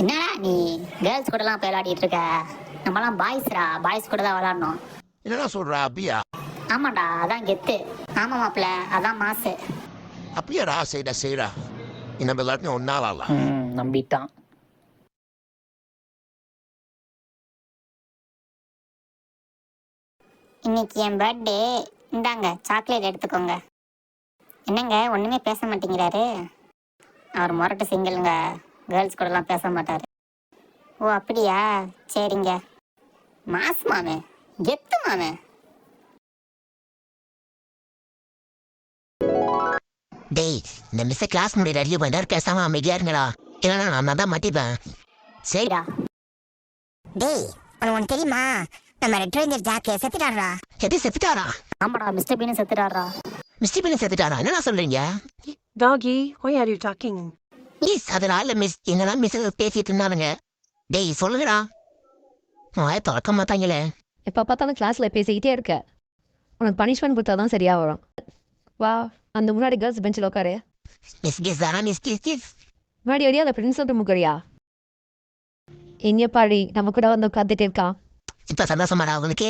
என்னடா நீ கேர்ள்ஸ் கூட எல்லாம் போய் விளையாடிட்டு இருக்க? நம்மலாம் பாய்ஸ்ரா, பாய்ஸ் கூட தான் விளையாடணும். என்னடா சொல்றா அப்படியா? ஆமாடா, அதான் கெத்து. ஆமா மாப்பிள, அதான் மாசு. அப்படியாடா? செய்டா நம்ம எல்லாருமே ஒன்னாலாம். நம்பிட்டான். இன்னைக்கு என் பர்த்டே. இந்தாங்க சாக்லேட் எடுத்துக்கோங்க. என்னங்க ஒண்ணுமே பேச மாட்டேங்கிறாரு? அவர் முரட்டு சிங்கிளுங்க, கேர்ள்ஸ் கூடலாம் பேச மாட்டாரு. ஓ அப்படியா, சரிங்க. மாசு மாமே, கெத்து மாமே. டேய், இந்த மிஸ் கிளாஸ் முடிய அறிவு பண்ணார், பேசாம அமைதியா இருங்களா, இல்லைன்னா நான் தான் மாட்டிப்பேன். சரிடா. டேய், உனக்கு தெரியுமா நம்ம ரெட் ரேஞ்சர் ஜாக்கே செத்துட்டாரா? எது செத்துட்டாரா? ஆமாடா, மிஸ்டர் பீனு செத்துட்டாரா. மிஸ்டி பண்ணி செத்துட்டாரா? என்ன சொல்றீங்க? Doggy, why are you talking? Miss அதனால மிஸ் என்னதான் மிஸ் பேசிட்டு இருந்தானுங்க. டேய் சொல்லுங்கடா. வாய் திறக்க மாட்டாங்களே. எப்போ பார்த்தாலும் கிளாஸில் பேசிக்கிட்டே இருக்க. உனக்கு பனிஷ்மெண்ட் கொடுத்தா தான் சரியாக வரும். வா, அந்த முன்னாடி கேர்ள்ஸ் பெஞ்சில் உட்காரு. மிஸ் கிஸ் தானா? மிஸ் கிஸ் முன்னாடி வழியா அந்த பிரின்சிபல் முக்கறியா? இனிய பாடி நம்ம கூட வந்து உட்காந்துட்டு இருக்கான். இப்ப சந்தோஷமாடா அவனுக்கு?